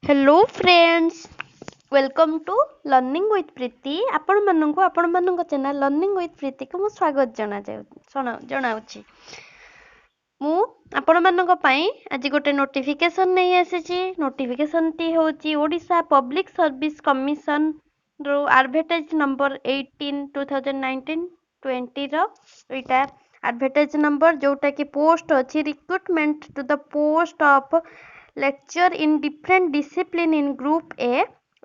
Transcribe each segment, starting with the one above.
Hello friends, welcome to learning with Priti. आपण मानक channel learning with प्रीति को मु स्वागत जनाउछि। मु आपण मानक पई आज गोटे नोटिफिकेशन नहीं आसी। नोटिफिकेशन टी होची ओडिशा पब्लिक सर्विस कमिशन रो एडवर्टाइज नंबर 18 2019-20 रो इटा एडवर्टाइज नंबर जोटा कि पोस्ट अछि recruitment to the post of lecture in different discipline in group A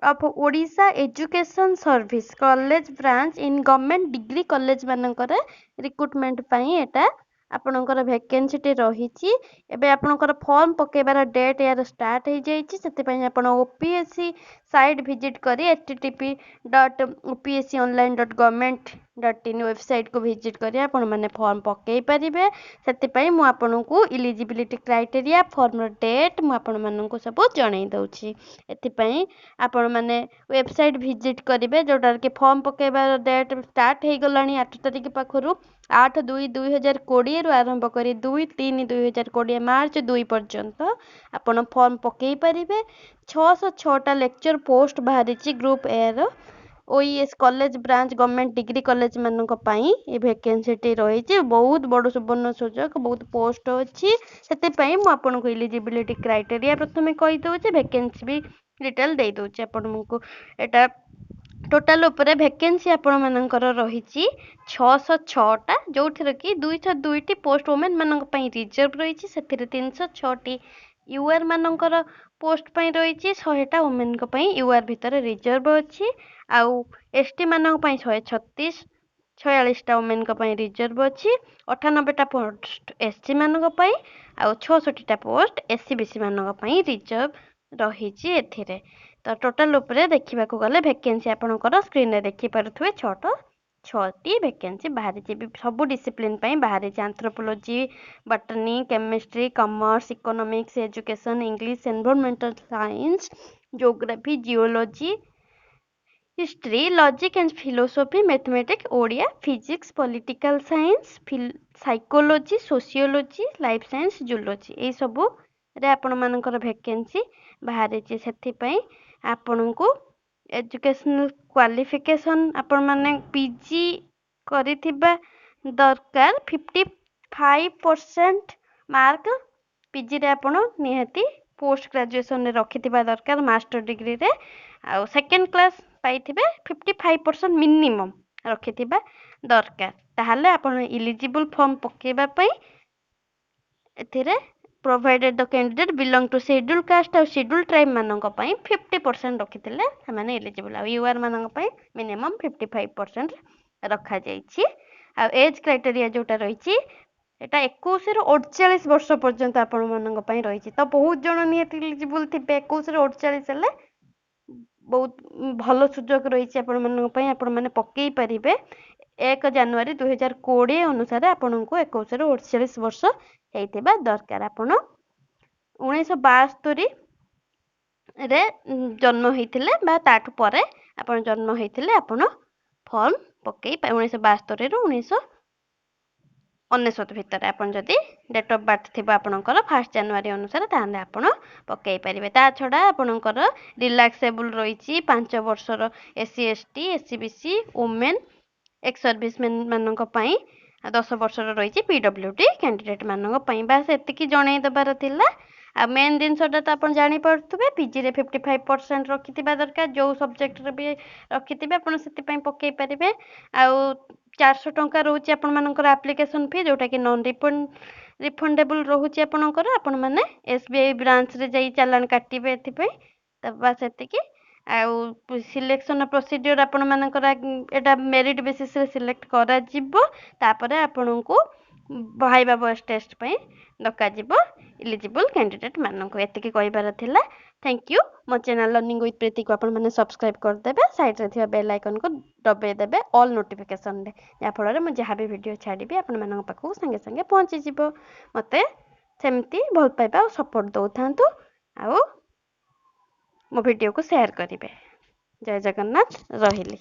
of Odisha Education Service College branch in government degree college मानकर recruitment पई एटा आपनकर vacancy टे रहिछि। एबे आपनकर फॉर्म पकेबार डेट यार स्टार्ट हो जाइछि। सेति पई आपन ओपीएससी साइट विजिट करी http://opsconline.government.in वेबसाइट को विजिट करी आपन माने फॉर्म पकेई परिबे। सेति पई मु आपनकु एलिजिबिलिटी क्राइटेरिया फॉर्म डेट मु आपन माननकु सब जणाई दउछि। एति पई आपन माने वेबसाइट विजिट करिवे जोटार के फॉर्म पकेबार डेट स्टार्ट हे गलानी 8 तारिख पाखरु 8/2/2020 रु आरंभ करी 2/3/2020 मार्च 2 पर्यंत आपण फॉर्म पकेई परिबे। 606टा लेक्चर पोस्ट बाहरिछि ग्रुप ए रो OES college branch government degree college मानक पई ए वैकेंसी टी रहिछि। बहुत बड़ सुवर्ण सुजोग बहुत पोस्ट अछि। सेते पई मु आपन को एलिजिबिलिटी क्राइटेरिया प्रथमे कहि दउछि, वैकेंसी भी डिटेल देइ दउछि आपन को। एटा टोटल ऊपर वैकेंसी आपण मानकर रहिछि 606टा जोठिर कि 202 टी पोस्ट वुमेन मानक पई रिजर्व रहिछि। सेतिरे 306 टी यूआर मानकर पोस्ट पई रहिछि। 100टा वुमेन को पई यूआर भीतर रिजर्व अछि। आउ एसटी मानक पई 136 46टा वुमेन को पई रिजर्व अछि। 98टा पोस्ट एससी मानक पई आउ 66टा पोस्ट एससी बीसी मानक पई रिजर्व रहिछि एथिरे। तो टोटल ऊपर देखा गले वैकेंसी आपनकर स्क्रीन रे देखि पारुथुवे 6टी वैकेंसी बाहरी सब डिसिप्लिन पई बाहरी anthropology botany chemistry commerce economics education English environmental science geography geology history logic and philosophy mathematics Odia physics political science psychology sociology life science zoology ए सब रे आपण मानकर वैकेंसी बाहरी सेथि पई आपण को एजुकेशनल क्वालिफिकेशन आपण माने पीजी करिथिबा दरकार 55% मार्क पीजी रे आपण निहाती पोस्ट ग्रेजुएशन रे रखिथिबा दरकार मास्टर डिग्री रे आ सेकंड क्लास पाइथिबे 55% मिनिमम रखिथिबा दरकार। ताहाले आपण एलिजिबल फॉर्म पकेबा पई एथिरे provided the candidate belong to scheduled caste और scheduled tribe मानक पई 50% रखिथिले हमने एलिजिबल आ यूआर मानक पई मिनिमम 55% रखा जाइछि। आ एज क्राइटेरिया जोटा रहिछि एटा 21 ରୁ 48 वर्ष पर्यंत आपण मानक पई रहिछि। तो बहुत जण नियत एलिजिबल थिबे 21 ରୁ 48 हेले बहुत भलो सुजोग रहिछि आपण मानक पई आपण माने पकेई परिबे। 1 जनवरी 2020 अनुसार आपण को 21 ରୁ 48 वर्ष हेइथिबा दरकार। आपण 1972 रे जन्म हेइथिले बा ताठ परे आपण जन्म हेइथिले आपण फॉर्म पकेई 1972 ରୁ 1999 भितर आपण जदी डेट ऑफ बर्थ थिबा आपणकर 1 जनवरी अनुसार तांदे आपण पकेई परिबे। ता छडा आपणकर रिलैक्सेबल रहिछि 5 वर्षर SC ST SC BC women ex serviceman मानक पई 10 वर्षर रहिछि पीडब्ल्यूडी कैंडिडेट मानक पई। बस एतिकी जणै दबार थिला। आ मेन जिनसटा तो आपण जानि पड़थुबे पीजी रे 55% रखिथिबा दरकार जो सब्जेक्ट रे भी रखिथिबे आपण सेति पई पकेई परिबे। आ 400 टंका रहउछि आपण मानकर एप्लीकेशन फी जोटा कि नॉन रिफंडेबल रहउछि आपणकर। आपण माने एसबीआई ब्रांच रे जाई चालान काटिबे एथि पई त बस एतिकी। आउ सिलेक्शन प्रोसीजर आपण मानकर एटा मेरिट बेसिस रे सिलेक्ट करा जिवो। तापरे आपण को भाईबा बॉयस टेस्ट पई डका जिवो एलिजिबल कैंडिडेट मानक। एतिकी कहिबार थिला। Thank you. मो चैनल लर्निंग विथ प्रीति को आपण माने सब्सक्राइब कर देबे। साइड रे थिबा बेल आइकन को दबे देबे ऑल नोटिफिकेशन रे। या फळ रे मु जहा भी वीडियो छाडीबे आपण मानक पाखु संगे संगे पहुंची जिवो। मते सेमती भल पाइबा और सपोर्ट दउथांतु आउ मो वीडियो को शेयर करिवे। जय जगन्नाथ रहिली।